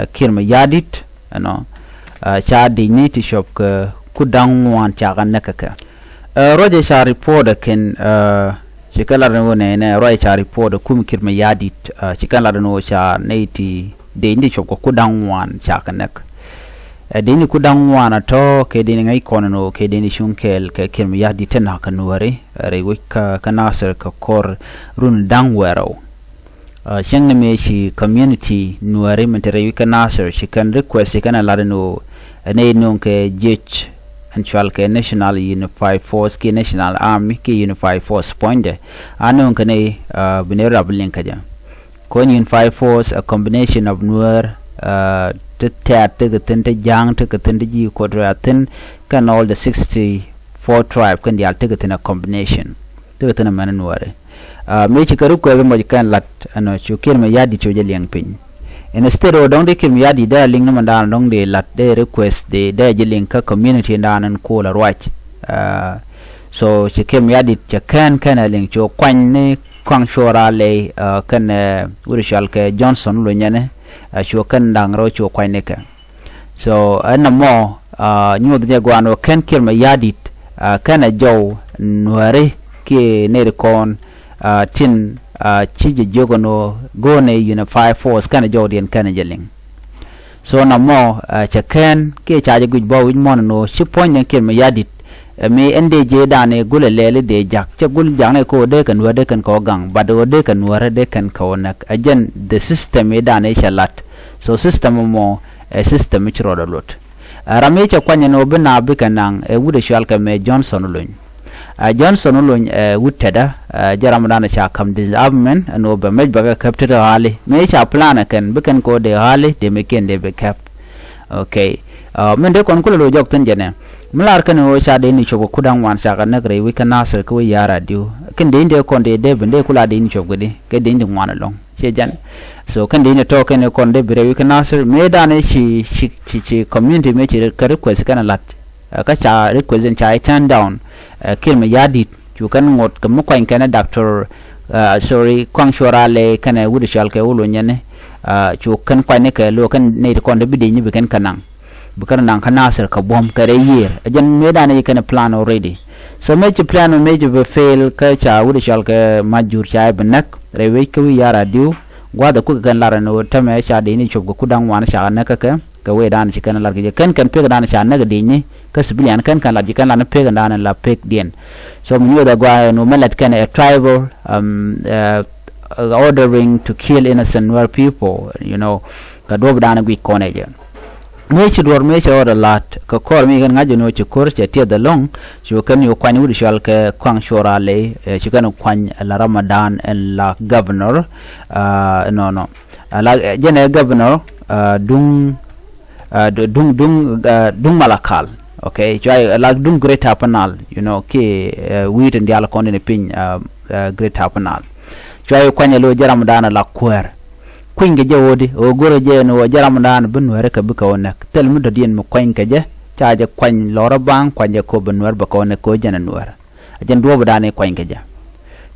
kirma yadit ano cha dignity shop ka kudang wan cha kan nakaka roje cha report ken chikala no ne roje cha report kum kirma yadit chikala no cha neiti dignity shop ko kudang wan cha kan nak dini kudang wan to ke dini ngai kono no ke dini shunkel ke kirma yadit na kan wari re wika kanasar ka kor run dang wero shang me shi community nuare mentere wika nasser she can request kana ladano ne non ke jiëc actual ke national unified force ke national army ke unified force point anon kane binera blin kaja kon unified force a combination of nuer to the jang to the ji quadratin can all the 64 tribe can the altegatin a combination to the man nuare me chikaru ko mo kan lat ano chukir me yadi choje liang pin instead of dong de kim yadi da ling no dan dong de lat de request de jeling ka community dan ko la right so chikim yadi chakan kana ling cho kwan ne kwang shora le kan urishal ke johnson lo nyane cho kan dang ro cho kwan ne ka so ana mo nyu de gwano kan kirma yadi kana jow nuare ke ne kon tin chiji jogono go ne unified force kana jordian kana jeling so na mo chaken ke chaje guj bo win mon no shipon ken me yadit me ende je dane gule lele de jak cha gul jang ko de kan wade kan ko gang bado de kan wara de kan ko nak ajen the system e dane shalat so system mo system chro do lot rame cha kwanya no bina bikanang wude shal ka me johnson lun johnson lun wutada jaram dana cha kam disarmament no be mej baga capture hali me cha plan kan bikan ko de hali de me ken de be cap okay men de kon kulo jok tan jene mlar kan o cha de ni chobo kudang wan cha kan nagre wi kan nasir ko yara diu kan de inde kon de bende kula de ni chobo de ke de ni wan long che jan so kan de ni to kan kon de bre wi kan nasir me dane chi community me chi ka request kan lat ka cha request cha turn down kirma yadit chu kan ngot kam ko kan doctor sorry kwang shora le kan wudi shal ke ulo nyane chu kan kwa ne ke lo kan ne kon de bidi ni be kan kanang bukan nang kanasir ka bom kare year ajan meda ne kan plan already so me plan me be fail ka cha wudi shal ke majur cha benak rewe ke wi yara diu gwada ku kan lara no tame cha de ni chob ku dang wan cha na ka we dan chi kan lar ke kan pe dan cha na ga de ni ka sibilian kan la ji kan la pe dan la pe dien so mu da gwa no melat kan a tribal ordering to kill innocent Nuer people you know ka do dan gwi koneje me chi dor me cha ora lat ka kor mi gan ngajo no chi kor che tie da long chu kan yo kwani wudi shal ke kwang shora le chi kan kwan la ramadan and la governor no la jene governor dung malakal okay joy like dung great panel you know ke wheat and dial kon ne pin great panel joy kwanya lo jaram dana la kwer kwinge jawodi o goro je no jaram dana bunwere ka buka wonak tel mu dodien mo kwinge je chaje kwany loro bang kwanye ko bunwer ba ko ne ko jana nuwer ajen do dane kwinge je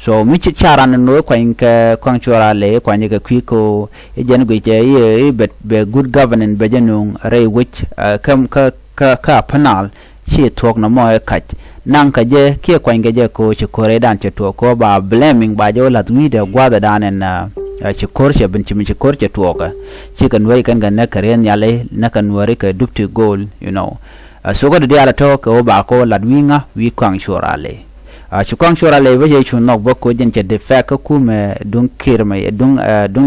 so mi ci charan no kwinge kwangchora le kwanye ka kwiko ejen go je ye be good governance be jenung re which kam ka panel chi tok na mo ka nang ka je ke kwinge je ko ci kore dan ci to ko ba blaming ba jo lat wi de gwada dan en ci korche bin ci korche to ka ci kan wai kan na karen yale na kan wari ka dupti goal you know so go de ala to ko ba ko lat winga wi kwang shorale ci kwang shorale we je chu nok ba ko jen ci de fa ka ku me dung kirme dung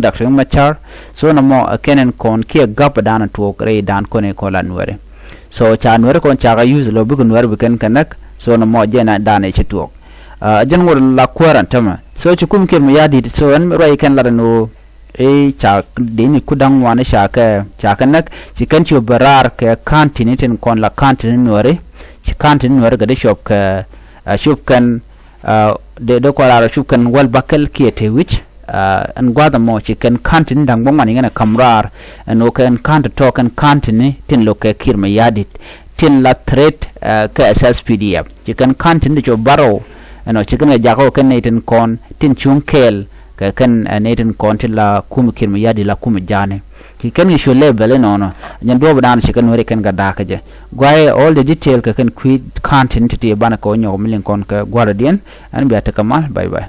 doctor machar so na mo kenen kon ke gap dan to re dan ko ne ko lan wari so cha nuer kon cha ga use lo bu nuer bu kan kanak so na mo jena dan e ci to jan wor la kwaran tama so ci kum ke mu yadi so an rai kan la no e cha de ni kudang wana sha ka cha kanak ci kan ci barar ka continent kon la continent nuere ci continent nuere ga de shop ka shop kan de ko la shop kan wal bakal ke te which an gwada mo ci kan continent dang bon mani ngana kamrar no kan to kan continent tin lo ka kirma yadi tin la threat ka SSPDF ci kan continent jo baro no chicken jako kan neten kon tin chunkel ka kan neten kon tin la kum kirma yadi la kum jane ki ken show level no no nyan do ba dan chicken wori ken ga da ka je gwai all the detail ka ken quit content ti bana ko nyo milin kon ka guardian an biya ta kamal bye bye